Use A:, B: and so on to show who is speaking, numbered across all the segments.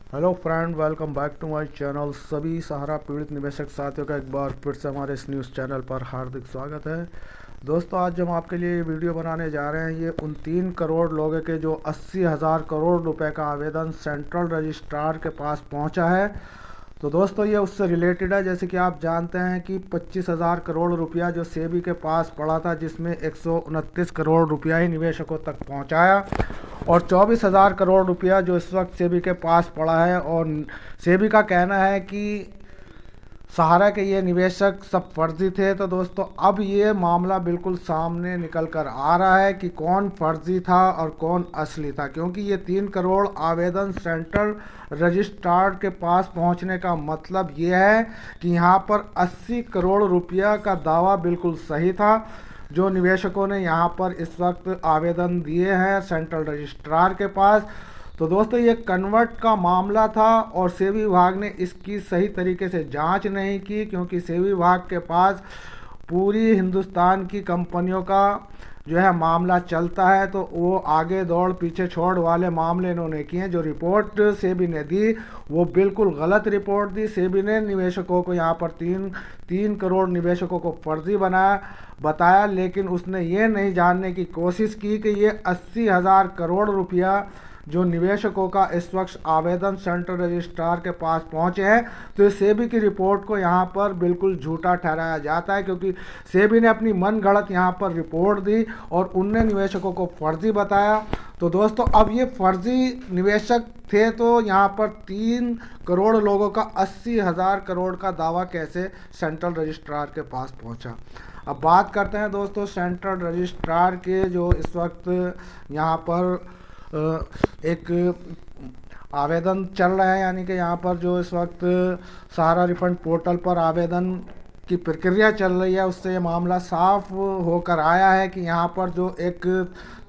A: Hello friend, welcome back to my channel. सभी सहारा पीड़ित निवेशक साथियों का एक बार फिर से हमारे इस न्यूज़ चैनल पर हार्दिक स्वागत है। दोस्तों, आज हम आपके लिए वीडियो बनाने जा रहे हैं। ये उन 3 करोड़ लोगों के जो 80,000 करोड़ रुपए का आवेदन सेंट्रल रजिस्ट्रार के पास पहुंचा है। तो दोस्तों, ये उससे रिलेटेड है। जैसे कि आप जानते हैं कि 25,000 करोड़ रुपया जो सेबी के पास पड़ा था, जिसमें 129 करोड़ रुपया ही निवेशकों तक पहुंचाया, और 24,000 करोड़ रुपया जो इस वक्त सेबी के पास पड़ा है। और सेबी का कहना है कि सहारा के ये निवेशक सब फर्जी थे। तो दोस्तों, अब ये मामला बिल्कुल सामने निकल कर आ रहा है कि कौन फर्जी था और कौन असली था, क्योंकि ये 3 करोड़ आवेदन सेंट्रल रजिस्ट्रार के पास पहुंचने का मतलब ये है कि यहाँ पर 80 करोड़ रुपया का दावा बिल्कुल सही था जो निवेशकों ने यहाँ पर इस वक्त आवेदन दिए हैं सेंट्रल रजिस्ट्रार के पास। तो दोस्तों, ये कन्वर्ट का मामला था और सेबी विभाग ने इसकी सही तरीके से जांच नहीं की, क्योंकि सेबी विभाग के पास पूरी हिंदुस्तान की कंपनियों का जो है मामला चलता है। तो वो आगे दौड़ पीछे छोड़ वाले मामले इन्होंने किए हैं। जो रिपोर्ट सेबी ने दी वो बिल्कुल गलत रिपोर्ट दी। सेबी ने निवेशकों को यहाँ पर तीन करोड़ निवेशकों को फर्जी बताया, लेकिन उसने ये नहीं जानने की कोशिश की कि ये 80,000 करोड़ रुपया जो निवेशकों का इस वक्त आवेदन सेंट्रल रजिस्ट्रार के पास पहुंचे हैं, तो इस सेबी की रिपोर्ट को यहाँ पर बिल्कुल झूठा ठहराया जाता है, क्योंकि सेबी ने अपनी मन गढ़ंत यहाँ पर रिपोर्ट दी और उनने निवेशकों को फर्जी बताया। तो दोस्तों, अब ये फर्जी निवेशक थे, तो यहाँ पर 3 करोड़ लोगों का 80,000 करोड़ का दावा कैसे सेंट्रल रजिस्ट्रार के पास पहुँचा। अब बात करते हैं दोस्तों सेंट्रल रजिस्ट्रार के जो इस वक्त यहाँ पर एक आवेदन चल रहा है, यानी कि यहाँ पर जो इस वक्त सहारा रिफंड पोर्टल पर आवेदन की प्रक्रिया चल रही है, उससे ये मामला साफ होकर आया है कि यहाँ पर जो एक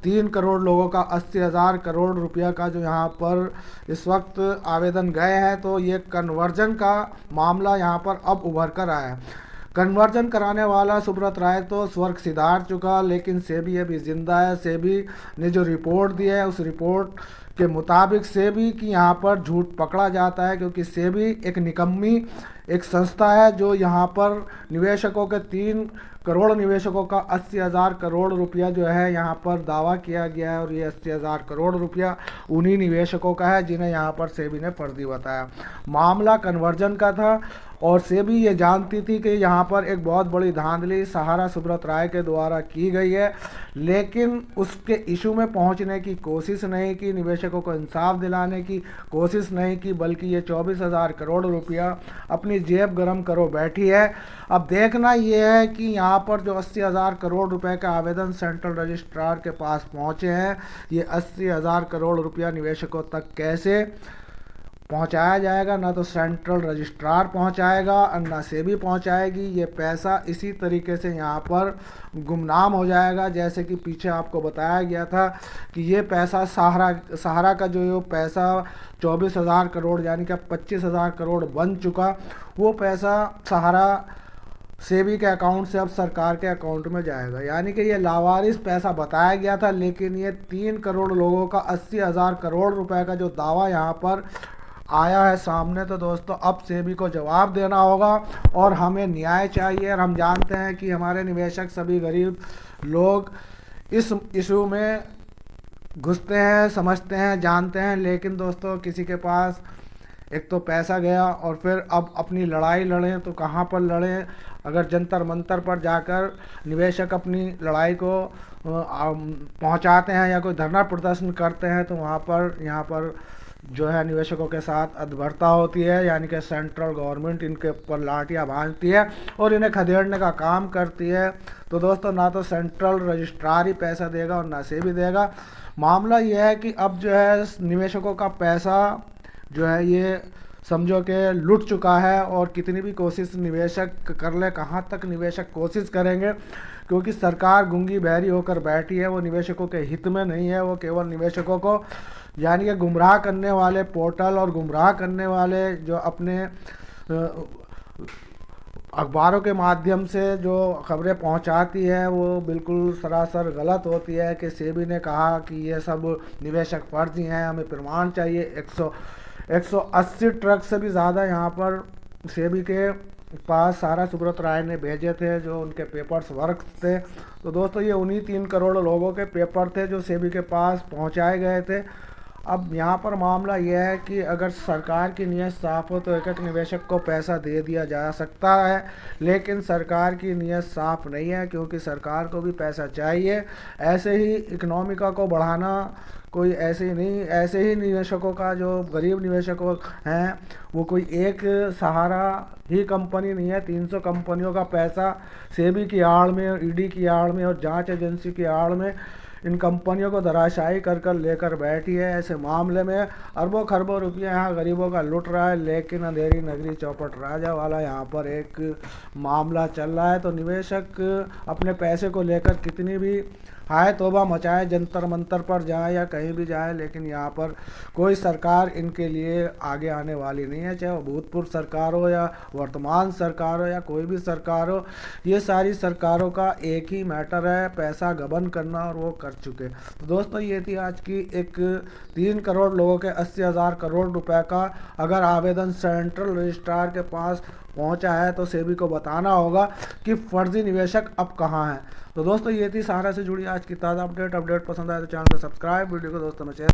A: 3 करोड़ लोगों का 80,000 करोड़ रुपया का जो यहाँ पर इस वक्त आवेदन गए हैं, तो ये कन्वर्जन का मामला यहाँ पर अब उभर कर आया है। कन्वर्जन कराने वाला सुब्रत राय तो स्वर्ग सिधार चुका, लेकिन सेबी अभी जिंदा है। सेबी ने जो रिपोर्ट दी है, उस रिपोर्ट के मुताबिक सेबी की यहाँ पर झूठ पकड़ा जाता है, क्योंकि सेबी एक निकम्मी एक संस्था है जो यहाँ पर निवेशकों के 3 करोड़ निवेशकों का 80,000 करोड़ रुपया जो है यहाँ पर दावा किया गया है, और ये 80,000 करोड़ रुपया उन्हीं निवेशकों का है जिन्हें यहाँ पर सेबी ने फर्जी बताया। मामला कन्वर्जन का था और सेबी ये जानती थी कि यहाँ पर एक बहुत बड़ी धांधली सहारा सुब्रत राय के द्वारा की गई है, लेकिन उसके इशू में पहुँचने की कोशिश नहीं की, निवेशकों को इंसाफ दिलाने की कोशिश नहीं की, बल्कि ये 24,000 करोड़ रुपया अपनी जेब गरम करो बैठी है। अब देखना ये है कि यहाँ पर जो 80,000 करोड़ रुपए का आवेदन सेंट्रल रजिस्ट्रार के पास पहुँचे हैं, ये 80,000 करोड़ रुपया निवेशकों तक कैसे पहुंचाया जाएगा। ना तो सेंट्रल रजिस्ट्रार पहुंचाएगा और ना सेबी पहुंचाएगी। ये पैसा इसी तरीके से यहाँ पर गुमनाम हो जाएगा, जैसे कि पीछे आपको बताया गया था कि ये पैसा सहारा का जो पैसा 24,000 करोड़ यानी कि 25,000 करोड़ बन चुका, वो पैसा सहारा सेबी के अकाउंट से अब सरकार के अकाउंट में जाएगा। यानी कि ये लावारिस पैसा बताया गया था, लेकिन ये 3 करोड़ लोगों का 80,000 करोड़ रुपए का जो दावा यहाँ पर आया है सामने, तो दोस्तों अब सेबी को जवाब देना होगा और हमें न्याय चाहिए। और हम जानते हैं कि हमारे निवेशक सभी गरीब लोग इस इशू में घुसते हैं, समझते हैं, जानते हैं, लेकिन दोस्तों किसी के पास एक तो पैसा गया और फिर अब अपनी लड़ाई लड़ें तो कहाँ पर लड़ें। अगर जंतर मंतर पर जाकर निवेशक अपनी लड़ाई को पहुंचाते हैं या कोई धरना प्रदर्शन करते हैं, तो वहाँ पर यहाँ पर जो है निवेशकों के साथ अधभरता होती है, यानी कि सेंट्रल गवर्नमेंट इनके ऊपर लाठियाँ भांजती है और इन्हें खदेड़ने का काम करती है। तो दोस्तों, ना तो सेंट्रल रजिस्ट्रार ही पैसा देगा और ना सेबी देगा। मामला यह है कि अब जो है निवेशकों का पैसा जो है ये समझो कि लुट चुका है, और कितनी भी कोशिश निवेशक कर ले, कहाँ तक निवेशक कोशिश करेंगे, क्योंकि सरकार गूंगी बहरी होकर बैठी है। वो निवेशकों के हित में नहीं है, वो केवल निवेशकों को यानी कि गुमराह करने वाले पोर्टल और गुमराह करने वाले जो अपने अखबारों के माध्यम से जो खबरें पहुंचाती है वो बिल्कुल सरासर गलत होती है। कि सेबी ने कहा कि ये सब निवेशक फर्जी हैं, हमें प्रमाण चाहिए, 180 ट्रक से भी ज़्यादा यहाँ पर सेबी के पास सारा सुब्रत राय ने भेजे थे, जो उनके पेपर्स वर्क थे। तो दोस्तों ये उन्हीं 3 करोड़ लोगों के पेपर थे जो सेबी के पास पहुंचाए गए थे। अब यहाँ पर मामला यह है कि अगर सरकार की नीयत साफ हो तो एक एक निवेशक को पैसा दे दिया जा सकता है, लेकिन सरकार की नीयत साफ नहीं है, क्योंकि सरकार को भी पैसा चाहिए। ऐसे ही इकोनॉमिका को बढ़ाना कोई ऐसे ही नहीं, ऐसे ही निवेशकों का, जो गरीब निवेशकों हैं, वो कोई एक सहारा ही कंपनी नहीं है। 300 कंपनियों का पैसा सेबी की आड़ में, ईडी की आड़ में और जांच एजेंसी की आड़ में इन कंपनियों को धराशायी कर कर लेकर बैठी है। ऐसे मामले में अरबों खरबों रुपया यहाँ गरीबों का लुट रहा है, लेकिन अंधेरी नगरी चौपट राजा वाला यहाँ पर एक मामला चल रहा है। तो निवेशक अपने पैसे को लेकर कितनी भी हाय तौबा मचाए, जंतर मंतर पर जाए या कहीं भी जाए, लेकिन यहाँ पर कोई सरकार इनके लिए आगे आने वाली नहीं है। चाहे वो भूतपूर्व सरकार हो या वर्तमान सरकार हो या कोई भी सरकार हो, ये सारी सरकारों का एक ही मैटर है, पैसा गबन करना, और वो कर चुके। तो दोस्तों ये थी आज की एक 3 करोड़ लोगों के 80,000 करोड़ रुपए का अगर आवेदन सेंट्रल रजिस्ट्रार के पास पहुंचा है तो सेबी को बताना होगा कि फर्जी निवेशक अब कहां हैं। तो दोस्तों ये थी सहारा से जुड़ी आज की ताज़ा अपडेट पसंद आए तो चैनल को सब्सक्राइब, वीडियो को दोस्तों में शेयर